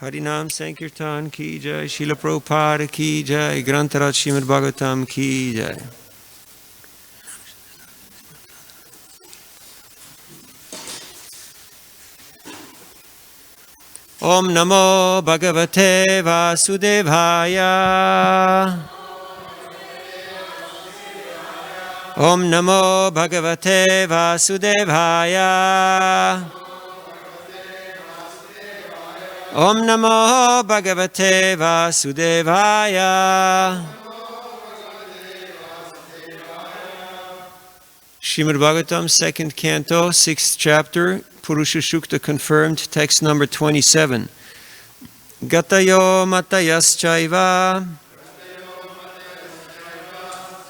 Harinam Sankirtan ki jai, Srila Prabhupada ki jai, Grantarat Srimad Bhagavatam ki jai. Om Namo Bhagavate Vasudevaya. Om Namo Bhagavate Vasudevaya. Om Namo Bhagavate Vasudevaya. Srimad Bhagavatam, 2nd Canto, 6th Chapter, Purusha Shukta confirmed, text number 27. Gatayo Matayaschaiva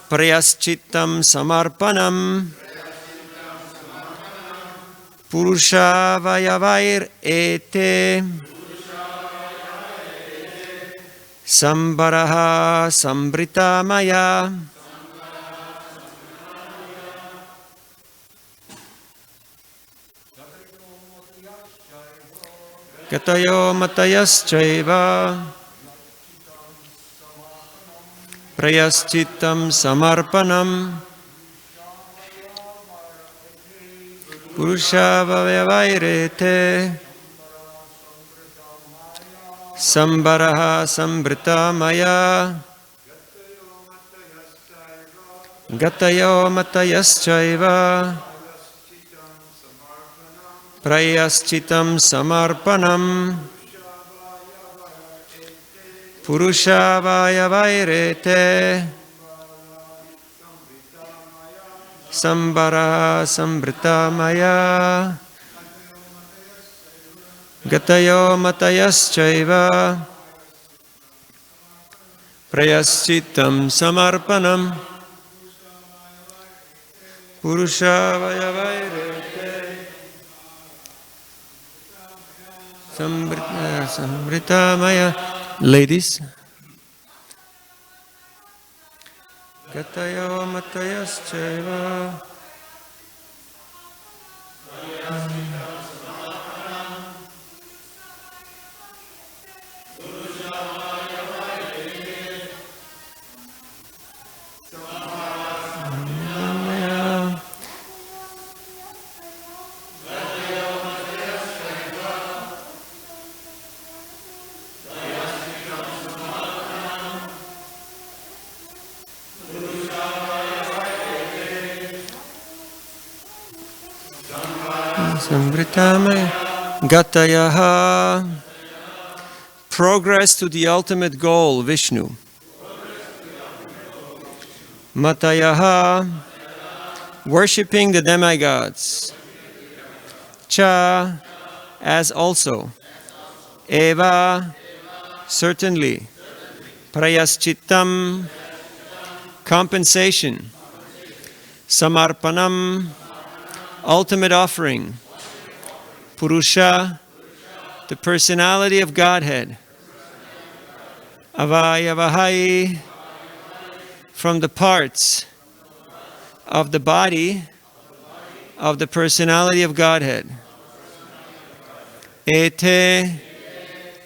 Prayaschittam Samarpanam Purusha Vayavair Ete Sambaraha Sambritamaya. Gatayo Matayaschaiva Prayaschittam Samarpanam Purusha Vayavairete Sambaraha Sambritamaya. Gatayo Matayaschaiva Prayaschittam Samarpanam Purusha Vayavairete Sambara Sambritamaya. Gatayo Matayaschaiva Prayaschittam Samarpanam Purusha Vayavairete Sambritamaya. Ladies. Gatayo Matayaschaiva Sambritamaya. Gatayaha. Progress to the ultimate goal, Vishnu. Matayaha. Worshipping the demigods. Cha. As also. Eva. Certainly. Prayaschittam. Compensation. Samarpanam. Ultimate offering. Purusha, the personality of Godhead. Avayavahai, from the parts of the body of the personality of Godhead. Ete,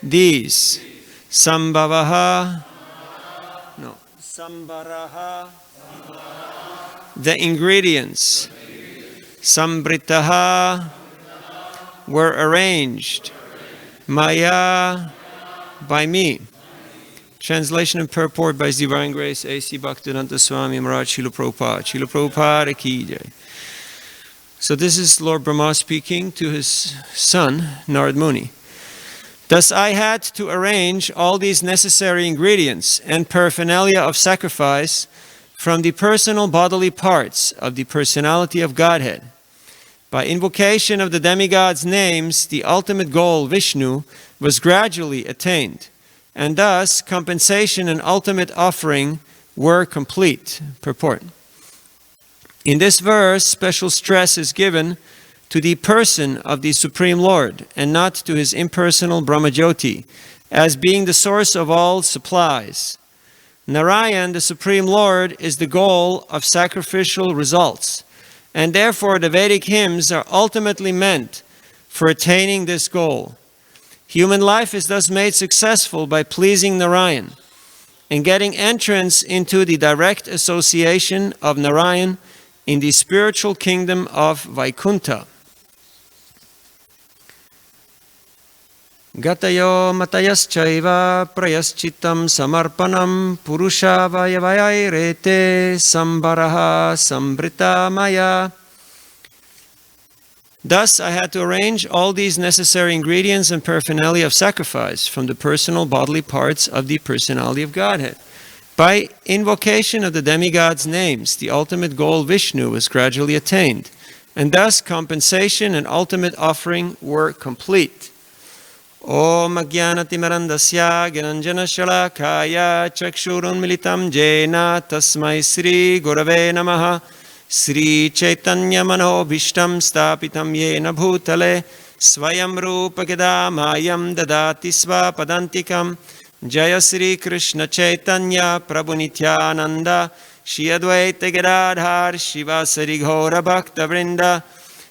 these. Sambhavaha, no, Sambaraha, the ingredients. Sambritaha, were arranged. Maya, by me. Translation and purport by His Divine Grace A.C. Bhaktivedanta Swami Maharaj Srila Prabhupada. Srila Prabhupada ki jai. So this is Lord Brahma speaking to his son, Narad Muni. Thus I had to arrange all these necessary ingredients and paraphernalia of sacrifice from the personal bodily parts of the personality of Godhead. By invocation of the demigods' names, the ultimate goal, Vishnu, was gradually attained, and thus compensation and ultimate offering were complete. Purport. In this verse, special stress is given to the person of the Supreme Lord, and not to his impersonal Brahmajyoti, as being the source of all supplies. Narayan, the Supreme Lord, is the goal of sacrificial results, and therefore the Vedic hymns are ultimately meant for attaining this goal. Human life is thus made successful by pleasing Narayan and getting entrance into the direct association of Narayan in the spiritual kingdom of Vaikuntha. Gatayo matayaschaiva prayaschitam samarpanam purusha vayavayairete sambaraha sambrita maya. Thus I had to arrange all these necessary ingredients and paraphernalia of sacrifice from the personal bodily parts of the personality of Godhead. By invocation of the demigods' names, the ultimate goal Vishnu was gradually attained, and thus compensation and ultimate offering were complete. Om Ajnanatimirandasya Gyananjana Shalakaya Chakshurun Militam Jena Tasmai Sri Gurave Namaha Sri Chaitanya Manobhishtam Stapitam Yena Bhutale Swayam Rupa Mayam Dadati Svapadantikam Jaya Sri Krishna Chaitanya Prabhu Nityananda Shri Advaita Gadadhar Shivasari Ghora Bhakta Vrinda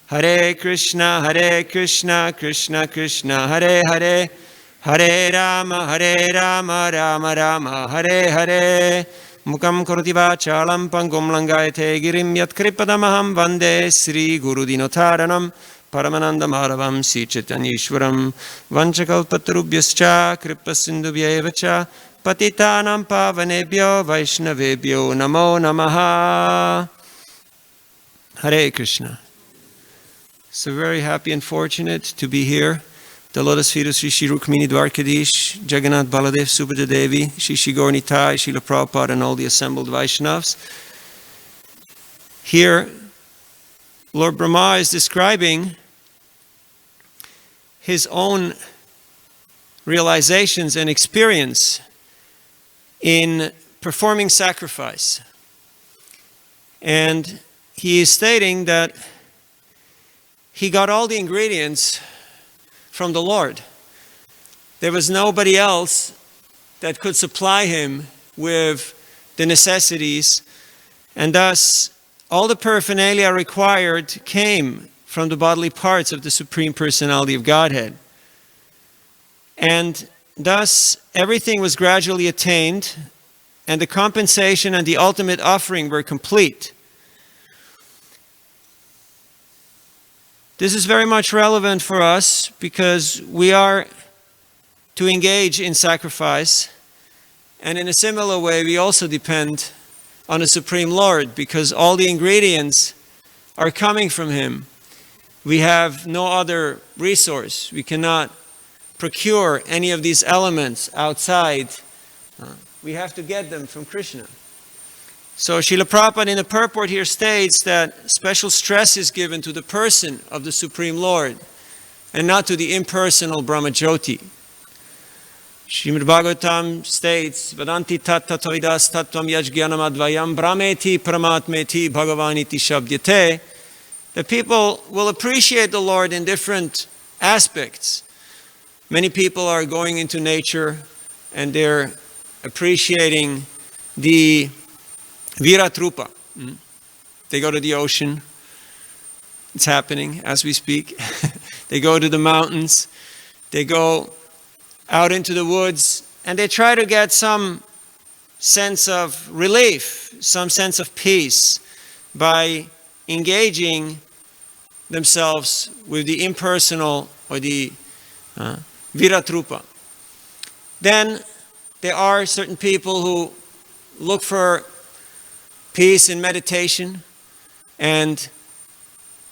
Hare Krishna, Krishna Krishna, Hare Hare, Hare Rama, Rama Rama, Hare Hare. Mukam karoti vachalam pangum langayate girim yat kripadamaham vande Sri Guru Dinotaranam Paramananda Madhavam Sri Chaitanyeshwaram Vanchakalpatarubhyascha Kripasindubhyevacha Patitanam Pavanebhyo Vaishnavebhyo Namo Namaha. Hare Krishna. So very happy and fortunate to be here. The lotus feet of Sri Sri Rukmini Dwarkadish, Jagannath Baladev, Subhadra Devi, Sri Sri Gaur Nitai, Srila Prabhupada, and all the assembled Vaishnavas. Here, Lord Brahma is describing his own realizations and experience in performing sacrifice. And he is stating that he got all the ingredients from the Lord. There was nobody else that could supply him with the necessities, and thus all the paraphernalia required came from the bodily parts of the Supreme Personality of Godhead. And thus everything was gradually attained, and the compensation and the ultimate offering were complete. This is very much relevant for us because we are to engage in sacrifice, and in a similar way we also depend on the Supreme Lord because all the ingredients are coming from Him. We have no other resource. We cannot procure any of these elements outside. We have to get them from Krishna. So Srila Prabhupada in the purport here states that special stress is given to the person of the Supreme Lord and not to the impersonal Brahmajyoti. Srimad Bhagavatam states, Vadanti tatta tavidas tattvam yajgyanam advayam brahmeti paramatmeti bhagavaniti shabdyate. The people will appreciate the Lord in different aspects. Many people are going into nature and they're appreciating the Viratrupa. They go to the ocean. It's happening as we speak. They go to the mountains. They go out into the woods and they try to get some sense of relief, some sense of peace by engaging themselves with the impersonal or the Viratrupa. Then there are certain people who look for peace in meditation and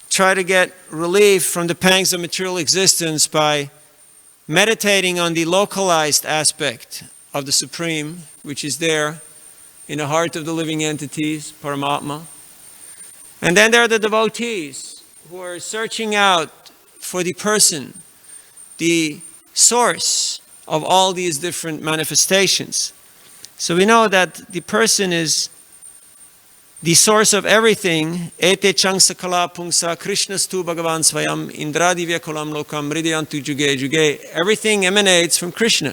try to get relief from the pangs of material existence by meditating on the localized aspect of the Supreme, which is there in the heart of the living entities, Paramatma. And then there are the devotees who are searching out for the person, the source of all these different manifestations. So we know that the person is the source of everything. Ete chang sakala pungsa Krishnastu Bhagavan Svayam Indradivya kolam lokam hridayantu juge juge. Everything emanates from Krishna.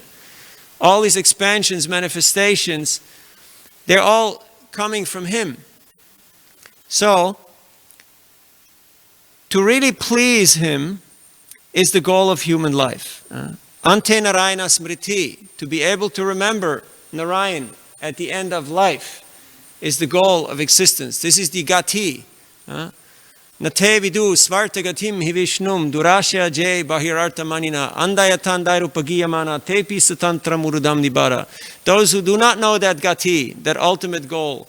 All these expansions, manifestations, they're all coming from Him. So, to really please Him is the goal of human life. Ante Narayana Smriti, to be able to remember Narayan at the end of life, is the goal of existence. This is the gati. Nate vidu svarta gatim hivishnum durashya jay bahirarta manina andayatandairu pagiyamana tepi satantra murudam nibara. Those who do not know that gati, that ultimate goal,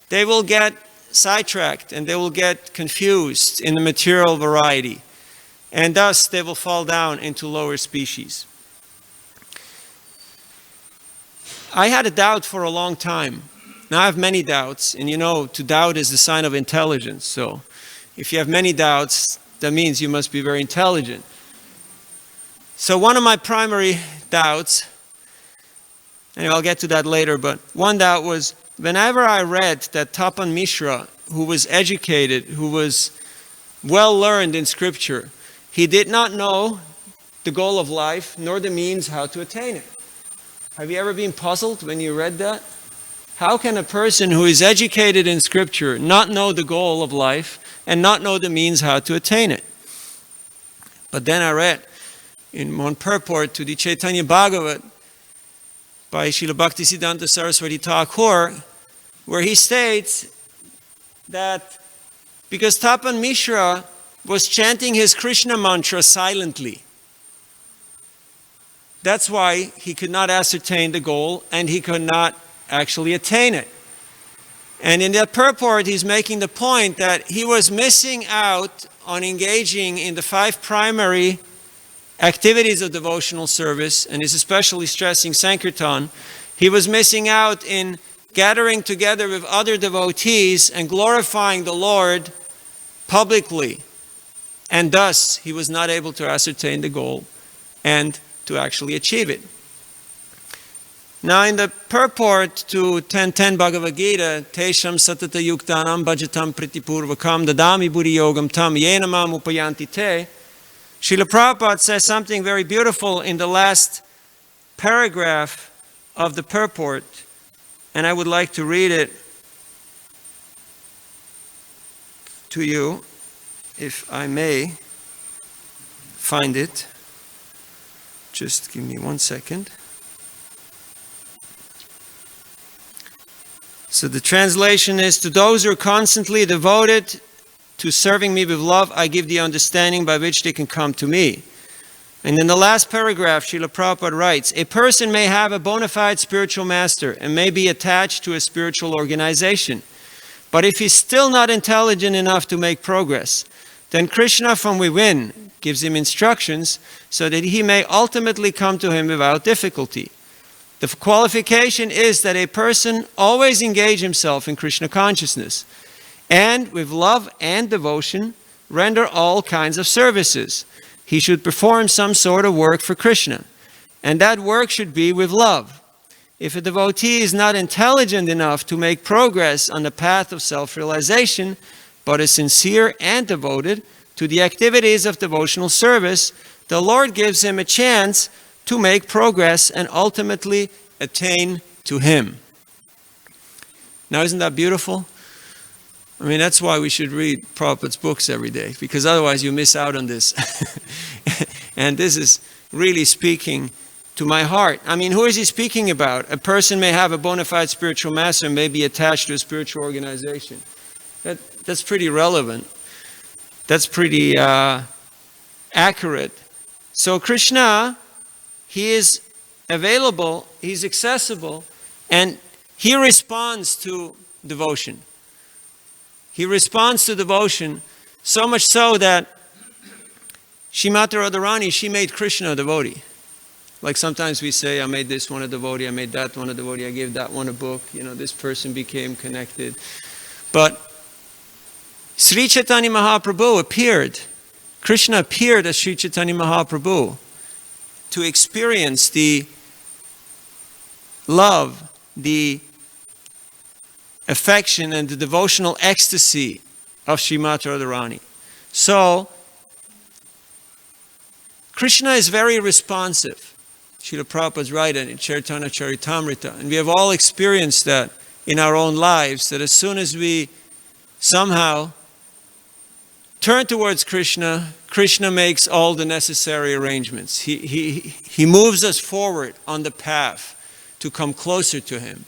they will get sidetracked and they will get confused in the material variety. And thus they will fall down into lower species. I had a doubt for a long time. Now I have many doubts, and you know, to doubt is a sign of intelligence. So if you have many doubts, that means you must be very intelligent. So one of my primary doubts, and I'll get to that later, but one doubt was, whenever I read that Tapan Mishra, who was educated, who was well learned in scripture, he did not know the goal of life, nor the means how to attain it. Have you ever been puzzled when you read that? How can a person who is educated in scripture not know the goal of life and not know the means how to attain it? But then I read in one purport to the Chaitanya Bhagavat by Srila Bhaktisiddhanta Saraswati Thakur, where he states that because Tapan Mishra was chanting his Krishna mantra silently, that's why he could not ascertain the goal and he could not actually attain it. And in that purport, he's making the point that he was missing out on engaging in the 5 primary activities of devotional service, and is especially stressing Sankirtan. He was missing out in gathering together with other devotees and glorifying the Lord publicly. And thus, he was not able to ascertain the goal and to actually achieve it. Now in the purport to 10.10 Bhagavad Gita, Tesham satata yuktanam bhajatam pritipurvakam dadami buddhi yogam tam yenamam upayanti te, Srila Prabhupada says something very beautiful in the last paragraph of the purport, and I would like to read it to you, if I may find it. Just give me 1 second. So the translation is, to those who are constantly devoted to serving me with love, I give the understanding by which they can come to me. And in the last paragraph, Srila Prabhupada writes, a person may have a bona fide spiritual master and may be attached to a spiritual organization. But if he's still not intelligent enough to make progress, then Krishna from within gives him instructions so that he may ultimately come to him without difficulty. The qualification is that a person always engage himself in Krishna consciousness and with love and devotion render all kinds of services. He should perform some sort of work for Krishna, and that work should be with love. If a devotee is not intelligent enough to make progress on the path of self-realization, but is sincere and devoted to the activities of devotional service, the Lord gives him a chance to make progress and ultimately attain to Him. Now, isn't that beautiful? I mean, that's why we should read Prabhupada's books every day, because otherwise you miss out on this. And this is really speaking to my heart. I mean, who is he speaking about? A person may have a bona fide spiritual master and may be attached to a spiritual organization. That's pretty relevant. That's pretty accurate. So Krishna, He is available, He's accessible, and He responds to devotion. He responds to devotion so much so that Srimati Radharani, she made Krishna a devotee. Like sometimes we say, I made this one a devotee, I made that one a devotee, I gave that one a book, this person became connected. But Sri Chaitanya Mahaprabhu appeared, Krishna appeared as Sri Chaitanya Mahaprabhu to experience the love, the affection and the devotional ecstasy of Srimati Radharani. So, Krishna is very responsive. Srila Prabhupada's right in Chaitanya Charitamrita. And we have all experienced that in our own lives, that as soon as we somehow turn towards Krishna, Krishna makes all the necessary arrangements. He moves us forward on the path to come closer to him.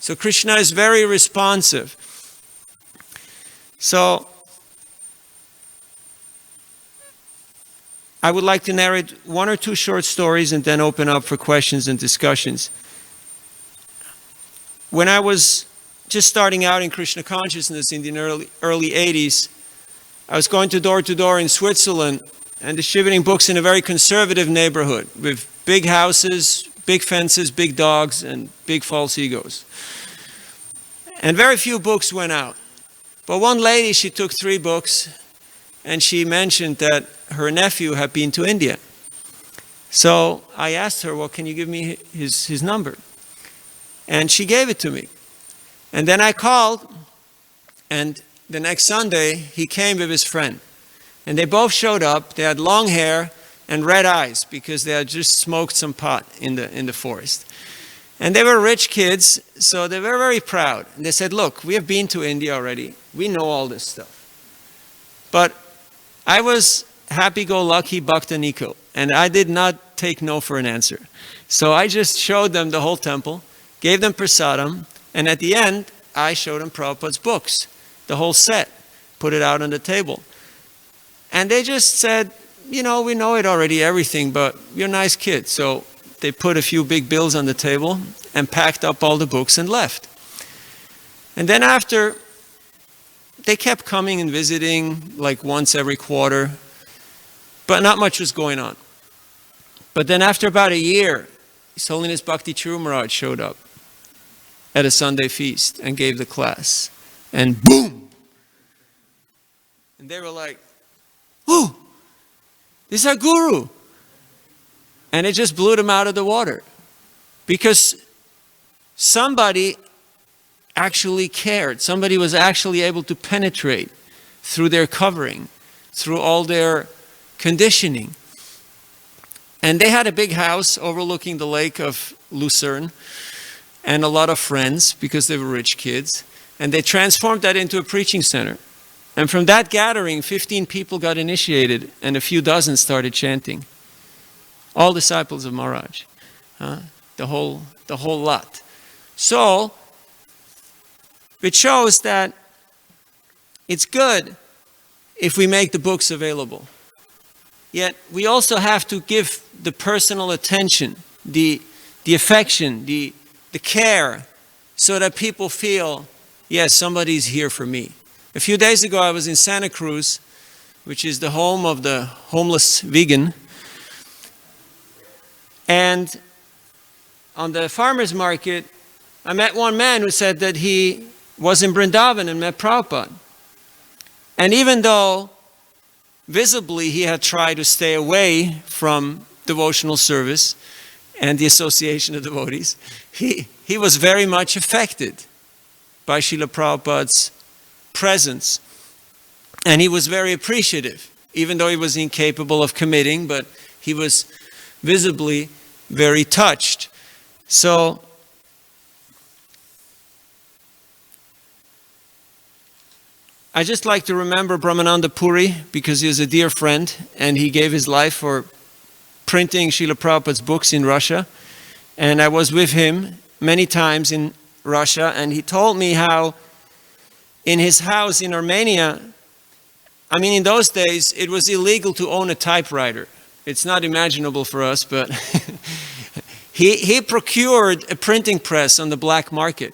So Krishna is very responsive. So I would like to narrate one or two short stories and then open up for questions and discussions. When I was just starting out in Krishna consciousness in the early 80s, I was going to door in Switzerland and distributing books in a very conservative neighborhood with big houses, big fences, big dogs, and big false egos. And very few books went out. But one lady, she took 3 books, and she mentioned that her nephew had been to India. So I asked her, well, can you give me his number? And she gave it to me. And then I called, and the next Sunday, he came with his friend. And they both showed up. They had long hair and red eyes because they had just smoked some pot in the forest. And they were rich kids, so they were very proud. And they said, look, we have been to India already. We know all this stuff. But I was happy-go-lucky Bhakta-Nico, and I did not take no for an answer. So I just showed them the whole temple, gave them prasadam, and at the end, I showed them Prabhupada's books, the whole set, put it out on the table. And they just said, you know, we know it already, everything, but you're nice kids. So they put a few big bills on the table and packed up all the books and left. And then after, they kept coming and visiting like once every quarter, but not much was going on. But then after about a year, His Holiness Bhakti Churu Maharaj showed up at a Sunday feast and gave the class. And boom! And they were like, oh, this is our guru. And it just blew them out of the water. Because somebody actually cared. Somebody was actually able to penetrate through their covering, through all their conditioning. And they had a big house overlooking the lake of Lucerne and a lot of friends because they were rich kids. And they transformed that into a preaching center. And from that gathering, 15 people got initiated and a few dozen started chanting. All disciples of Maharaj. The whole lot. So, it shows that it's good if we make the books available. Yet, we also have to give the personal attention, the affection, the care, so that people feel, yes, somebody's here for me. A few days ago, I was in Santa Cruz, which is the home of the homeless vegan. And on the farmer's market, I met one man who said that he was in Vrindavan and met Prabhupada. And even though visibly he had tried to stay away from devotional service and the association of devotees, he was very much affected by Srila Prabhupada's presence. And he was very appreciative, even though he was incapable of committing, but he was visibly very touched. So, I just like to remember Brahmananda Puri because he is a dear friend and he gave his life for printing Srila Prabhupada's books in Russia. And I was with him many times in Russia, and he told me how in his house in Armenia, I mean, in those days, it was illegal to own a typewriter. It's not imaginable for us, but he procured a printing press on the black market.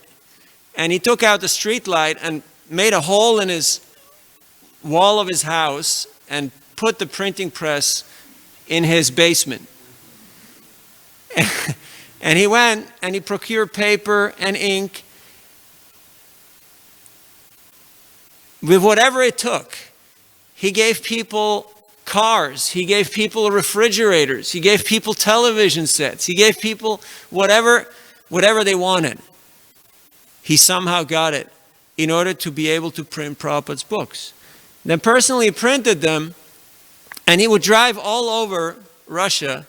And he took out the street light and made a hole in his wall of his house and put the printing press in his basement. And he went and he procured paper and ink with whatever it took. He gave people cars, he gave people refrigerators, he gave people television sets, he gave people whatever they wanted. He somehow got it in order to be able to print Prabhupada's books. Then personally printed them, and he would drive all over Russia,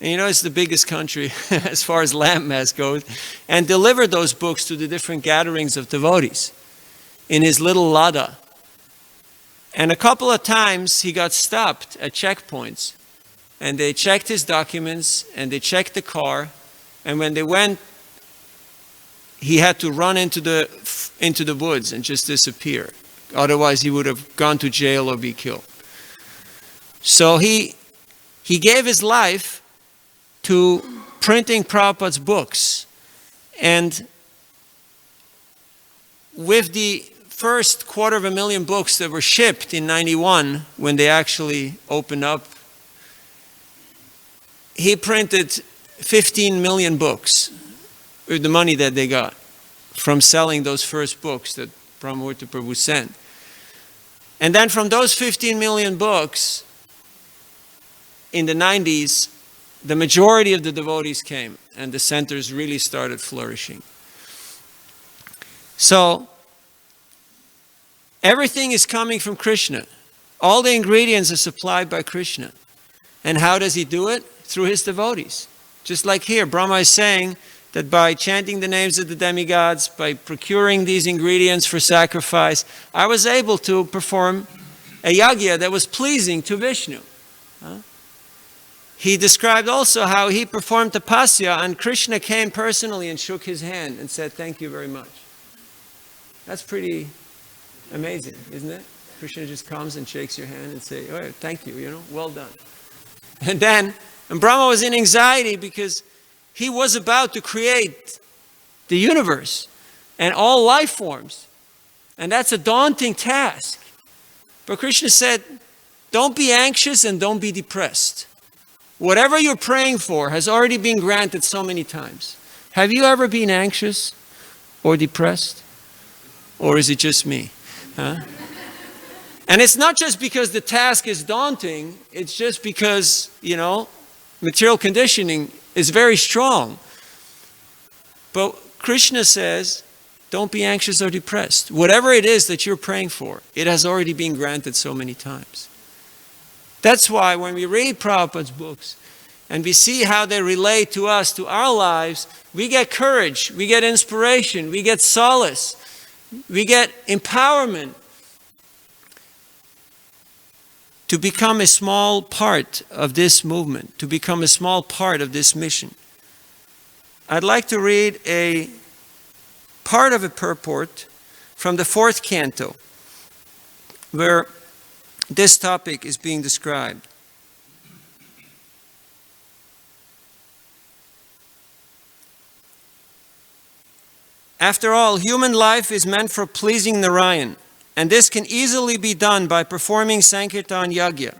and you know it's the biggest country as far as landmass goes, and deliver those books to the different gatherings of devotees in his little Lada. And a couple of times he got stopped at checkpoints. And they checked his documents and they checked the car. And when they went, he had to run into the woods and just disappear. Otherwise he would have gone to jail or be killed. So he gave his life to printing Prabhupada's books. And with the first 250,000 books that were shipped in 91, when they actually opened up, he printed 15 million books with the money that they got from selling those first books that Brahmamurti Prabhu sent. And then from those 15 million books, in the 90s, the majority of the devotees came and the centers really started flourishing. So, everything is coming from Krishna. All the ingredients are supplied by Krishna. And how does he do it? Through his devotees. Just like here, Brahma is saying that by chanting the names of the demigods, by procuring these ingredients for sacrifice, I was able to perform a yajna that was pleasing to Vishnu. He described also how he performed tapasya and Krishna came personally and shook his hand and said, "Thank you very much." That's pretty amazing, isn't it? Krishna just comes and shakes your hand and says, "Oh, thank you, well done." And Brahma was in anxiety because he was about to create the universe and all life forms. And that's a daunting task. But Krishna said, don't be anxious and don't be depressed. Whatever you're praying for has already been granted so many times. Have you ever been anxious or depressed? Or is it just me? And it's not just because the task is daunting, it's just because, material conditioning is very strong. But Krishna says, don't be anxious or depressed. Whatever it is that you're praying for, it has already been granted so many times. That's why when we read Prabhupada's books and we see how they relate to us, to our lives, we get courage, we get inspiration, we get solace, we get empowerment to become a small part of this movement, to become a small part of this mission. I'd like to read a part of a purport from the 4th canto, where this topic is being described. After all, human life is meant for pleasing Narayan, and this can easily be done by performing Sankirtan Yajna.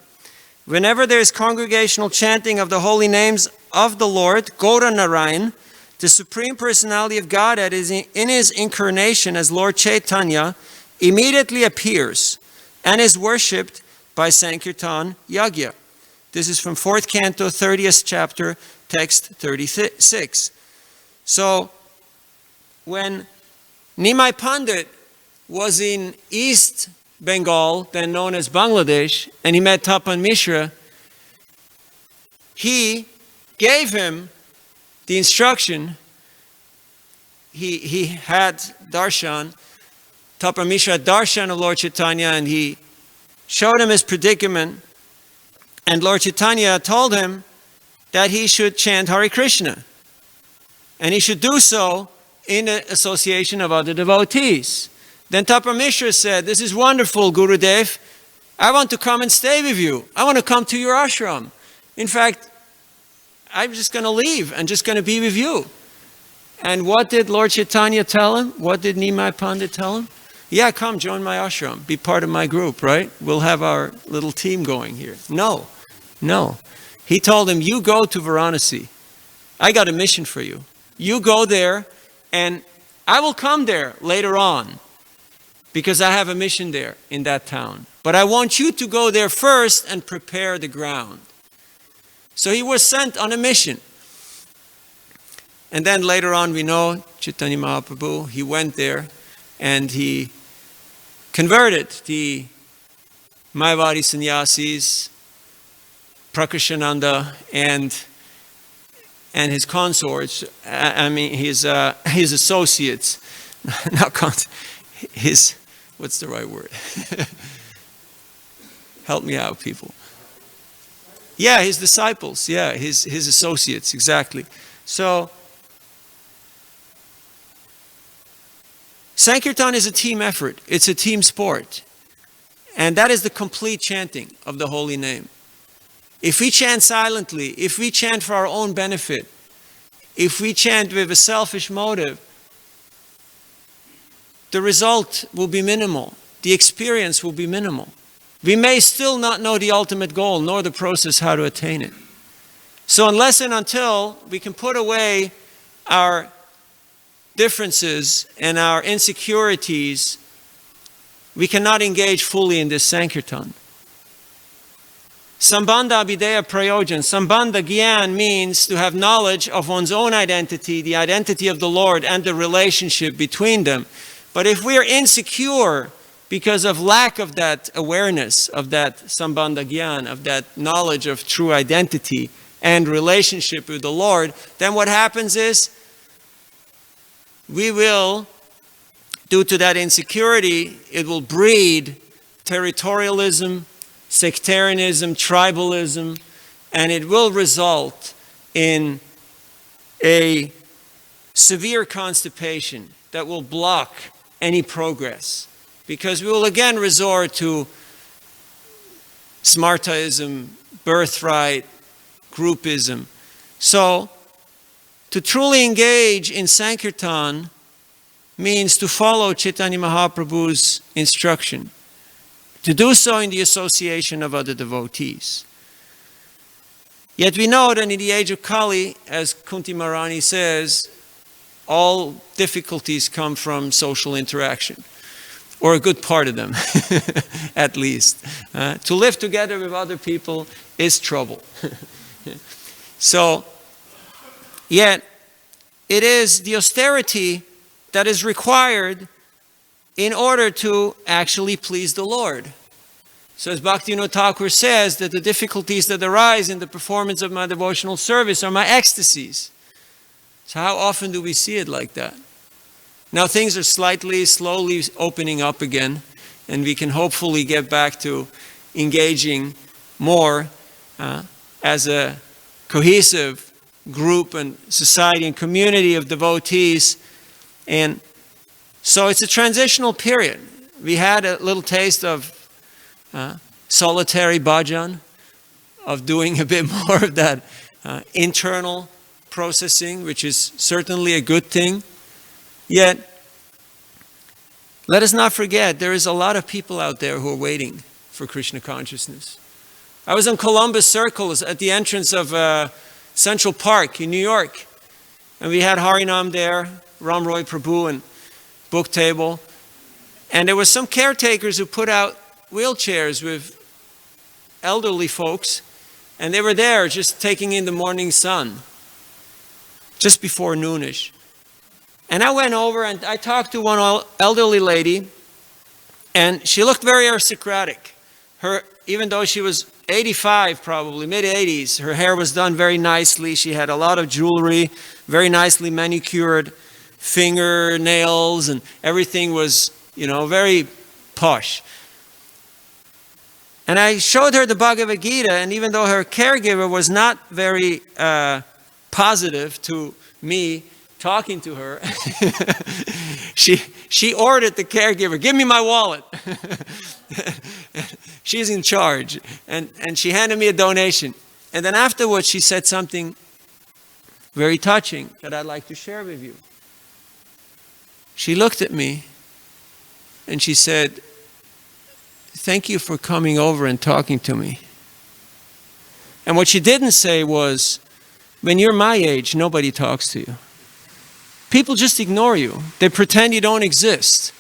Whenever there is congregational chanting of the holy names of the Lord, Gaura Narayan, the Supreme Personality of Godhead in his incarnation as Lord Chaitanya, immediately appears and is worshipped by Sankirtan Yajna. This is from 4th canto, 30th chapter, text 36. So, when Nimai Pandit was in East Bengal, then known as Bangladesh, and he met Tapan Mishra, he gave him the instruction. He had darshan, Tapan Mishra had darshan of Lord Chaitanya, and he showed him his predicament, and Lord Chaitanya told him that he should chant Hare Krishna, and he should do so in the association of other devotees. Then Tapan Mishra said, "This is wonderful, Gurudev. I want to come and stay with you. I want to come to your ashram. In fact, I'm just going to leave and just going to be with you." And what did Lord Chaitanya tell him? What did Nimai Pandit tell him? "Yeah, come join my ashram. Be part of my group, right? We'll have our little team going here." No. He told him, "You go to Varanasi. I got a mission for you. You go there and I will come there later on because I have a mission there in that town. But I want you to go there first and prepare the ground." So he was sent on a mission. And then later on we know Chaitanya Mahaprabhu, he went there and he converted the Mayavadi sannyasis, Prakashananda, and his consorts, his associates, what's the right word? Help me out, people. Yeah, his disciples. Yeah, his associates, exactly. So, Sankirtan is a team effort. It's a team sport. And that is the complete chanting of the holy name. If we chant silently, if we chant for our own benefit, if we chant with a selfish motive, the result will be minimal. The experience will be minimal. We may still not know the ultimate goal, nor the process how to attain it. So unless and until we can put away our differences and our insecurities, we cannot engage fully in this Sankirtan. Sambandha Abhideya Prayojan. Sambandha Gyan means to have knowledge of one's own identity, the identity of the Lord, and the relationship between them. But if we are insecure because of lack of that awareness, of that Sambandha Gyan, of that knowledge of true identity and relationship with the Lord, then what happens is we will, due to that insecurity, it will breed territorialism, sectarianism, tribalism, and it will result in a severe constipation that will block any progress. Because we will again resort to smartaism, birthright, groupism. So, to truly engage in Sankirtan means to follow Chaitanya Mahaprabhu's instruction. To do so in the association of other devotees. Yet we know that in the age of Kali, as Kunti Maharani says, all difficulties come from social interaction. Or a good part of them, at least. To live together with other people is trouble. So, yet, it is the austerity that is required in order to actually please the Lord. So as Bhaktivinoda Thakur says, that the difficulties that arise in the performance of my devotional service are my ecstasies. So how often do we see it like that? Now things are slowly opening up again, and we can hopefully get back to engaging more as a cohesive group and society and community of devotees. And so it's a transitional period. We had a little taste of solitary bhajan, of doing a bit more of that internal processing, which is certainly a good thing. Yet, let us not forget, there is a lot of people out there who are waiting for Krishna consciousness. I was in Columbus Circle at the entrance of Central Park in New York, and we had Harinam there, Ram Roy Prabhu, and book table, and there were some caretakers who put out wheelchairs with elderly folks, and they were there just taking in the morning sun, just before noonish. And I went over and I talked to one elderly lady, and she looked very aristocratic. Even though she was 85 probably, mid-80s, her hair was done very nicely. She had a lot of jewelry, very nicely manicured fingernails, and everything was, very posh. And I showed her the Bhagavad Gita, and even though her caregiver was not very positive to me talking to her, she ordered the caregiver, "Give me my wallet." She's in charge. And she handed me a donation. And then afterwards she said something very touching that I'd like to share with you. She looked at me and she said, "Thank you for coming over and talking to me." And what she didn't say was, when you're my age, nobody talks to you. People just ignore you. They pretend you don't exist.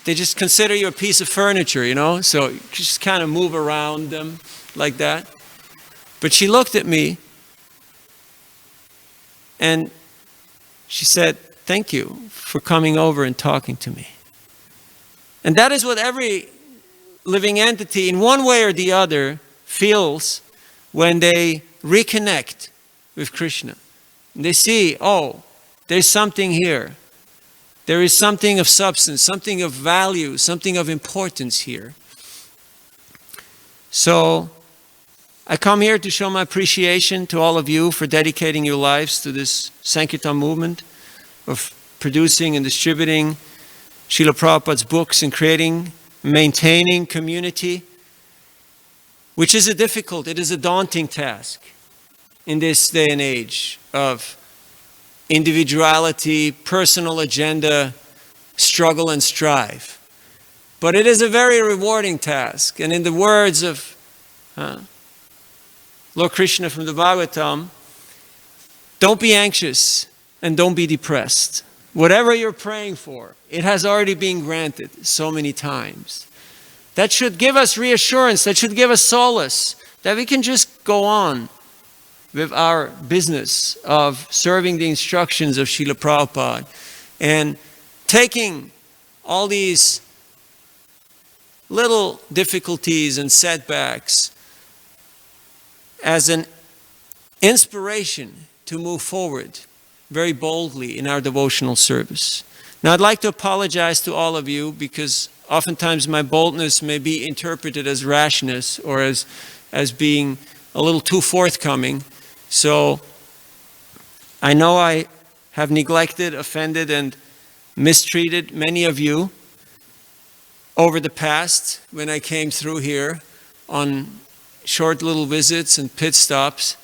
They just consider you a piece of furniture, so you just kind of move around them like that. But she looked at me and she said, "Thank you for coming over and talking to me." And that is what every living entity, in one way or the other, feels when they reconnect with Krishna. And they see, oh, there's something here. There is something of substance, something of value, something of importance here. So I come here to show my appreciation to all of you for dedicating your lives to this Sankirtan movement of producing and distributing Srila Prabhupada's books and creating, maintaining community, which is it is a daunting task in this day and age of individuality, personal agenda, struggle and strive. But it is a very rewarding task. And in the words of Lord Krishna from the Bhagavatam, don't be anxious and don't be depressed. Whatever you're praying for, it has already been granted so many times. That should give us reassurance, that should give us solace, that we can just go on with our business of serving the instructions of Srila Prabhupada and taking all these little difficulties and setbacks as an inspiration to move forward very boldly in our devotional service. Now I'd like to apologize to all of you because oftentimes my boldness may be interpreted as rashness or as being a little too forthcoming. So I know I have neglected, offended, and mistreated many of you over the past when I came through here on short little visits and pit stops.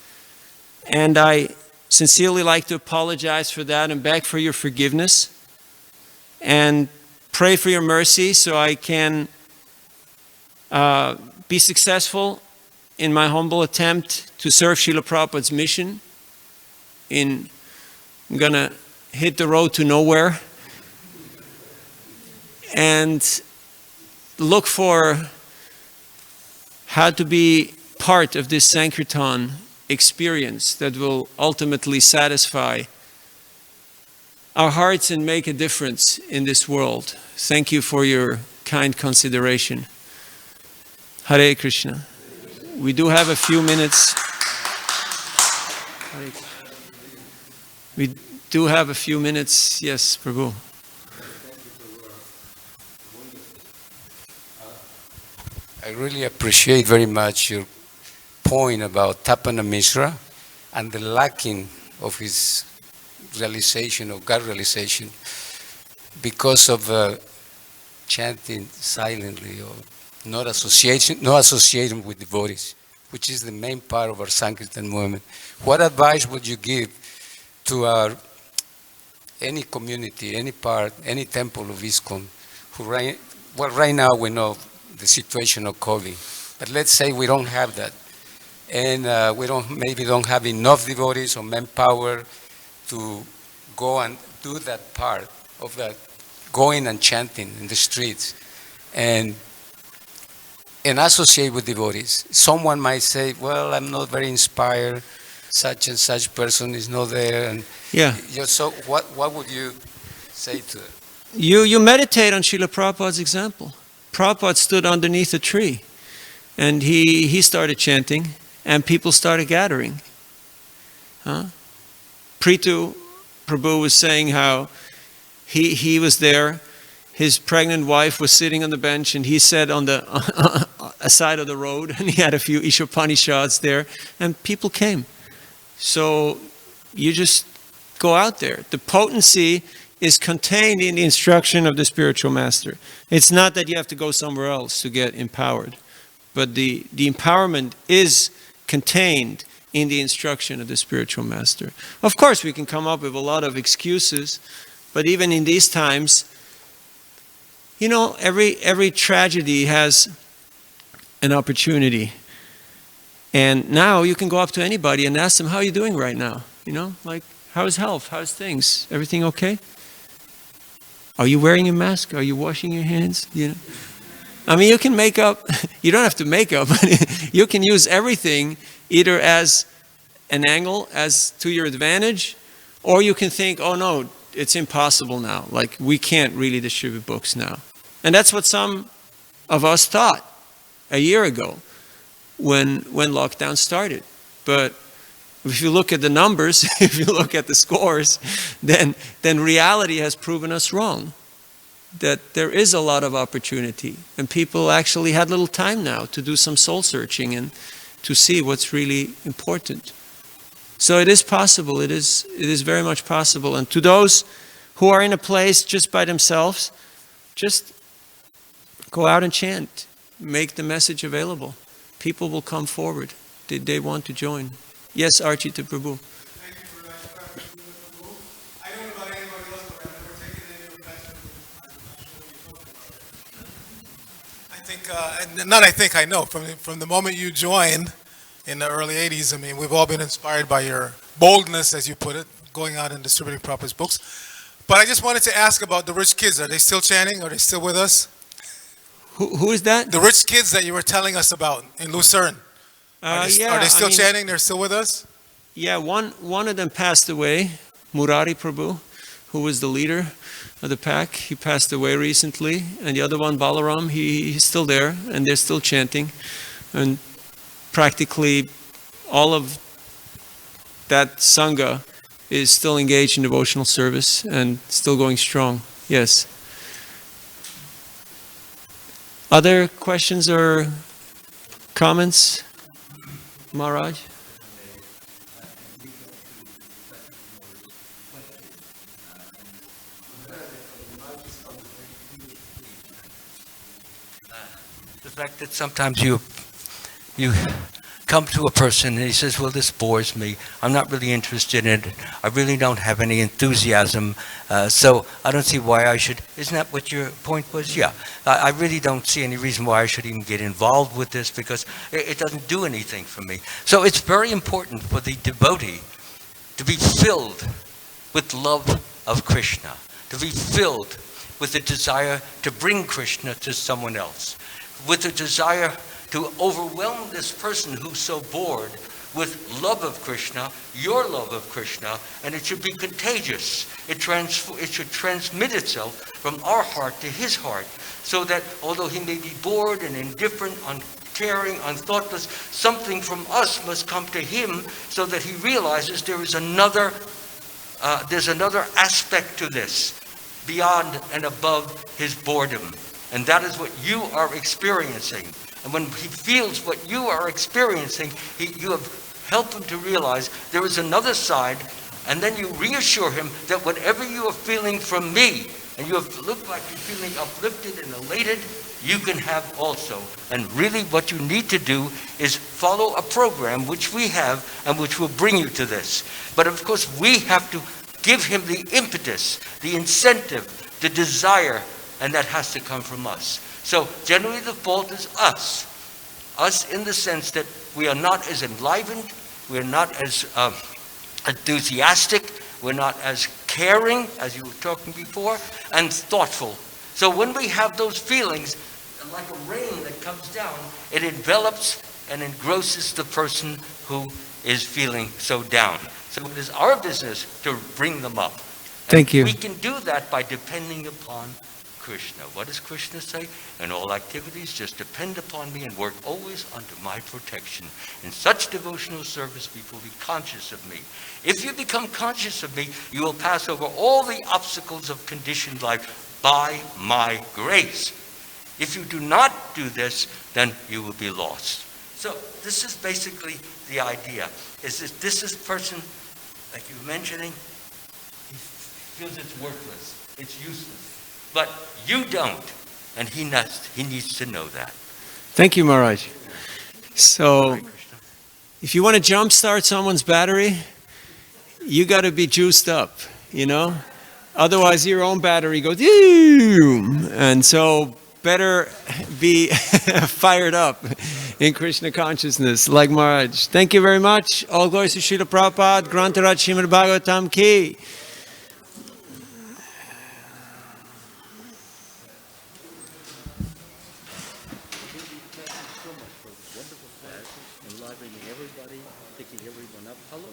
And I sincerely like to apologize for that and beg for your forgiveness and pray for your mercy so I can be successful in my humble attempt to serve Srila Prabhupada's mission. I'm going to hit the road to nowhere and look for how to be part of this Sankirtan experience that will ultimately satisfy our hearts and make a difference in this world. Thank you for your kind consideration. Hare Krishna. We do have a few minutes. We do have a few minutes. Yes, Prabhu. I really appreciate very much your point about Tapana Mishra and the lacking of his realization of God realization because of chanting silently or not associating with devotees, which is the main part of our Sankirtan movement. What advice would you give to any community, any part, any temple of ISKCON, who right now we know the situation of COVID, but let's say we don't have that, and we maybe don't have enough devotees or manpower to go and do that part of that, going and chanting in the streets and associate with devotees. Someone might say, well, I'm not very inspired, such and such person is not there, and yeah. So what would you say to it? You meditate on Srila Prabhupada's example. Prabhupada stood underneath a tree and he started chanting and people started gathering. Preetu Prabhu was saying how he was there, his pregnant wife was sitting on the bench and he sat on the side of the road and he had a few Ishopanishads there and people came. So you just go out there. The potency is contained in the instruction of the spiritual master. It's not that you have to go somewhere else to get empowered, but the empowerment is contained in the instruction of the spiritual master. Of course, we can come up with a lot of excuses, but even in these times, you know, every tragedy has an opportunity. And now you can go up to anybody and ask them, how are you doing right now? You know, like, how's health? How's things? Everything okay? Are you wearing a mask? Are you washing your hands? You know, I mean, you can make up, you don't have to make up, you can use everything either as an angle, as to your advantage, or you can think, oh no, it's impossible now. Like, we can't really distribute books now. And that's what some of us thought a year ago when lockdown started. But if you look at the numbers, if you look at the scores, then reality has proven us wrong. that there is a lot of opportunity, and people actually had little time now to do some soul searching and to see what's really important. So it is possible, it is very much possible. And to those who are in a place just by themselves, just go out and chant, make the message available. People will come forward. They want to join. Yes, Archie to Prabhu. Thank you for that. I don't know about anybody else, but I've never taken any of that. I know. From the moment you joined in the early 80s, I mean, we've all been inspired by your boldness, as you put it, going out and distributing Prabhupada's books. But I just wanted to ask about the rich kids. Are they still chanting? Are they still with us? Who is that? The rich kids that you were telling us about in Lucerne. Are they still chanting? They're still with us? Yeah, one of them passed away, Murari Prabhu, who was the leader of the pack. He passed away recently. And the other one, Balaram, he's still there, and they're still chanting. And practically all of that Sangha is still engaged in devotional service and still going strong. Yes. Other questions or comments? Maharaj? The fact that sometimes you come to a person and he says, well, this bores me. I'm not really interested in it. I really don't have any enthusiasm. So I don't see why I should. Isn't that what your point was? Yeah. I really don't see any reason why I should even get involved with this because it doesn't do anything for me. So it's very important for the devotee to be filled with love of Krishna, to be filled with the desire to bring Krishna to someone else, with the desire to overwhelm this person who's so bored with love of Krishna, your love of Krishna, and it should be contagious. It should transmit itself from our heart to his heart, so that although he may be bored and indifferent, uncaring, unthoughtless, something from us must come to him so that he realizes there's another aspect to this, beyond and above his boredom. And that is what you are experiencing. And when he feels what you are experiencing, you have helped him to realize there is another side, and then you reassure him that whatever you are feeling from me, and you have looked like you're feeling uplifted and elated, you can have also. And really what you need to do is follow a program which we have and which will bring you to this. But of course we have to give him the impetus, the incentive, the desire, and that has to come from us. So generally the fault is us. Us in the sense that we are not as enlivened, we're not as enthusiastic, we're not as caring, as you were talking before, and thoughtful. So when we have those feelings, like a rain that comes down, it envelops and engrosses the person who is feeling so down. So it is our business to bring them up. Thank you. We can do that by depending upon Krishna. What does Krishna say? In all activities, just depend upon me and work always under my protection. In such devotional service, people be conscious of me. If you become conscious of me, you will pass over all the obstacles of conditioned life by my grace. If you do not do this, then you will be lost. So this is basically the idea, is that this person, like you were mentioning, he feels it's worthless, it's useless. But you don't, and he needs to know that. Thank you, Maharaj. So, if you want to jumpstart someone's battery, you got to be juiced up, you know? Otherwise, your own battery goes, "Ew!" And so, better be fired up in Krishna consciousness, like Maharaj. Thank you very much. All glories to Srila Prabhupada, Grantaraj Srimad Bhagavatam Ki.